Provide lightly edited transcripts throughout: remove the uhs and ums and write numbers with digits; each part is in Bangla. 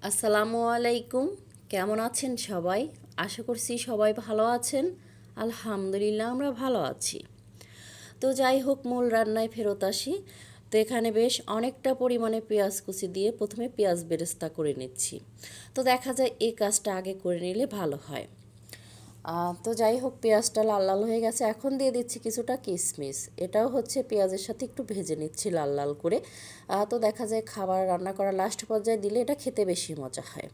আসসালামু আলাইকুম। কেমন আছেন সবাই? আশা করছি সবাই ভালো আছেন। আলহামদুলিল্লাহ আমরা ভালো আছি। তো যাই হোক, মূল রান্নায় ফেরত আসি। তো এখানে বেশ অনেকটা পরিমাণে পেঁয়াজ কুচি দিয়ে প্রথমে পেঁয়াজ বেরেস্তা করে নিচ্ছি। তো দেখা যায় এই কাজটা আগে করে নিলে ভালো হয়। তো যাই হোক, পেঁয়াজটা লাল লাল হয়ে গেছে। এখন দিয়ে দিচ্ছি কিছুটা কিশমিশ। এটাও হচ্ছে পেঁয়াজের সাথে একটু ভেজে নিচ্ছি লাল লাল করে। তো দেখা যায় খাবার রান্না করার লাস্ট পর্যায়ে দিলে এটা খেতে বেশি মজা হয়।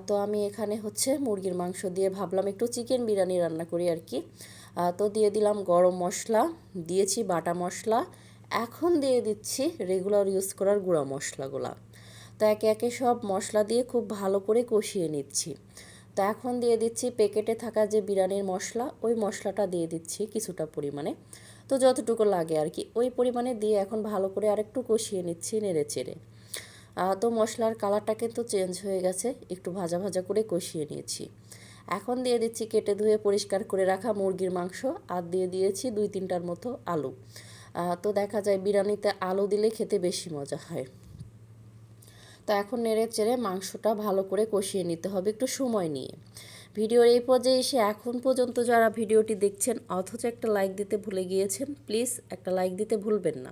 তো আমি এখানে হচ্ছে মুরগির মাংস দিয়ে ভাবলাম একটু চিকেন বিরিয়ানি রান্না করি আর কি। তো দিয়ে দিলাম গরম মশলা, দিয়েছি বাটা মশলা, এখন দিয়ে দিচ্ছি রেগুলার ইউজ করার গুঁড়া মশলাগুলা। তো একে একে সব মশলা দিয়ে খুব ভালো করে কষিয়ে নিচ্ছি। তো এখন দিয়ে দিচ্ছি প্যাকেটে থাকা যে বিরিয়ানির মশলা, ওই মশলাটা দিয়ে দিচ্ছি কিছুটা পরিমাণে। তো যতটুকু লাগে আর কি ওই পরিমাণে দিয়ে এখন ভালো করে আরেকটু কষিয়ে নিচ্ছি নেড়ে চেড়ে। তো মশলার কালারটা কিন্তু চেঞ্জ হয়ে গেছে, একটু ভাজা ভাজা করে কষিয়ে নিয়েছি। এখন দিয়ে দিচ্ছি কেটে ধুয়ে পরিষ্কার করে রাখা মুরগির মাংস, আর দিয়ে দিয়েছি 2-3টার মতো আলু। তো দেখা যায় বিরিয়ানিতে আলু দিলে খেতে বেশি মজা হয়। তো এখন নেড়ে চেড়ে মাংসটা ভালো করে কষিয়ে নিতে হবে একটু সময় নিয়ে। ভিডিওর এই পর্যায়ে এসে এখন পর্যন্ত যারা ভিডিওটি দেখছেন অথচ একটা লাইক দিতে ভুলে গিয়েছেন, প্লিজ একটা লাইক দিতে ভুলবেন না।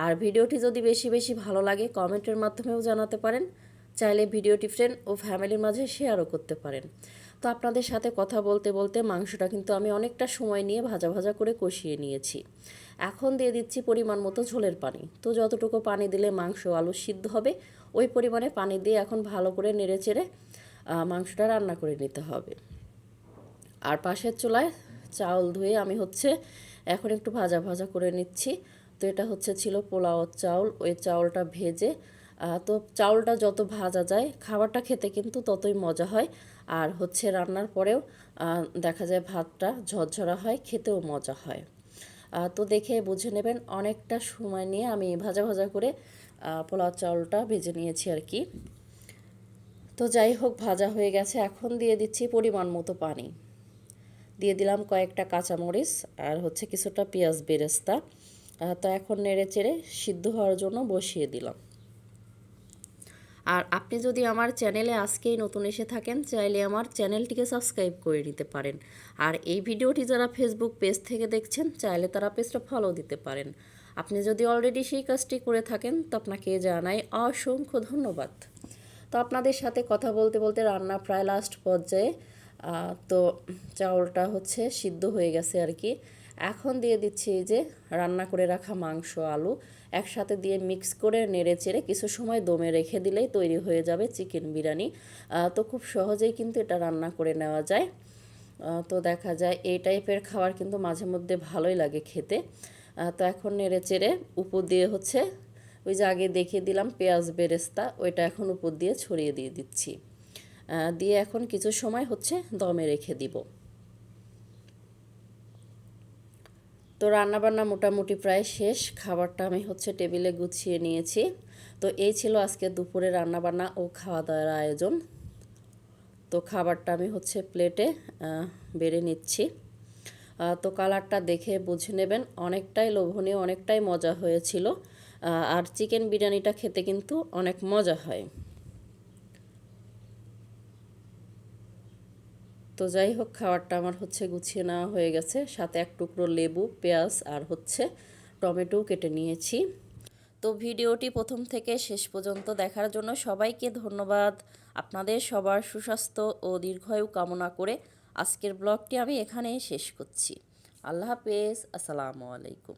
আর ভিডিওটি যদি বেশি বেশি ভালো লাগে কমেন্টের মাধ্যমেও জানাতে পারেন। চাইলে ভিডিওটি ফ্রেন্ড ও ফ্যামিলির মাঝে শেয়ারও করতে পারেন। তো আপনাদের সাথে কথা বলতে বলতে মাংসটা কিন্তু আমি অনেকটা সময় নিয়ে ভাজা ভাজা করে কষিয়ে নিয়েছি। এখন দিয়ে দিচ্ছি পরিমাণ মতো ঝোলের পানি। তো যতটুকু পানি দিলে মাংস আলু সিদ্ধ হবে ওই পরিমাণে পানি দিয়ে এখন ভালো করে নেড়ে চেড়ে মাংসটা রান্না করে নিতে হবে। আর পাশের চুলায় চাউল ধুয়ে আমি হচ্ছে এখন একটু ভাজা ভাজা করে নিচ্ছি। তো এটা ছিল পোলাও চাউল, ওই চাউলটা ভেজে। তো চাউলটা যত ভাজা যায় খাবারটা খেতে কিন্তু ততই মজা হয়। আর রান্নার পরেও দেখা যায় ভাতটা ঝরঝরা হয়, খেতেও মজা হয়। তো দেখে বুঝে নেবেন অনেকটা সময় নিয়ে আমি ভাজা ভাজা করে পোলাও চাউলটা ভেজে নিয়েছি আর কি। তো যাই হোক, ভাজা হয়ে গেছে। এখন দিয়ে দিচ্ছি পরিমাণ মতো পানি, দিয়ে দিলাম কয়েকটা কাঁচামরিচ, আর কিছুটা পেঁয়াজ বেরেস্তা। তো এখন নেড়ে চেড়ে সিদ্ধ হওয়ার জন্য বসিয়ে দিলাম। আর আপনি যদি আমার চ্যানেলে আজকেই নতুন এসে থাকেন চাইলে আমার চ্যানেলটিকে সাবস্ক্রাইব করে নিতে পারেন। আর এই ভিডিওটি যারা ফেসবুক পেজ থেকে দেখছেন চাইলে তারা পেজটা ফলো দিতে পারেন। আপনি যদি অলরেডি সেই কাজটি করে থাকেন তো আপনাকে জানাই অসংখ্য ধন্যবাদ। তো আপনাদের সাথে কথা বলতে বলতে রান্না প্রায় লাস্ট পর্যায়ে। তো চাউলটা সিদ্ধ হয়ে গেছে আর কি। এখন দিয়ে দিচ্ছি এই যে রান্না করে রাখা মাংস আলু একসাথে দিয়ে মিক্স করে নেড়ে চেড়ে কিছু সময় দমে রেখে দিলেই তৈরি হয়ে যাবে চিকেন বিরিয়ানি। তো খুব সহজেই কিন্তু এটা রান্না করে নেওয়া যায়। তো দেখা যায় এই টাইপের খাবার কিন্তু মাঝে মধ্যে ভালোই লাগে খেতে। তো এখন নেড়ে চেড়ে উপর দিয়ে ওই যে আগে দেখিয়ে দিলাম পেঁয়াজ বেরেস্তা, ওইটা এখন উপর দিয়ে ছড়িয়ে দিয়ে দিচ্ছি। দিয়ে এখন কিছু সময় দমে রেখে দিব। তো রান্নাবান্না মোটামুটি প্রায় শেষ, খাবারটা আমি টেবিলে গুছিয়ে নিয়েছি। তো এই ছিল আজকে দুপুরে রান্নাবান্না ও খাওয়া দাওয়ার আয়োজন। তো খাবারটা আমি প্লেটে বেড়ে নিচ্ছি। তো কালারটা দেখে বুঝে নেবেন অনেকটাই লোভনীয়, অনেকটাই মজা হয়েছিল। আর চিকেন বিরিয়ানিটা খেতে কিন্তু অনেক মজা হয়। তো যাই হোক, খাবারটা আমার গুছিয়ে নেওয়া হয়ে গেছে, সাথে এক টুকরো লেবু, পেঁয়াজ আর টমেটো কেটে নিয়েছি। তো ভিডিওটি প্রথম থেকে শেষ পর্যন্ত দেখার জন্য সবাইকে ধন্যবাদ। আপনাদের সবার সুস্বাস্থ্য ও দীর্ঘায়ু কামনা করে আজকের ব্লগটি আমি এখানেই শেষ করছি। আল্লাহ হাফেজ, আসসালামু আলাইকুম।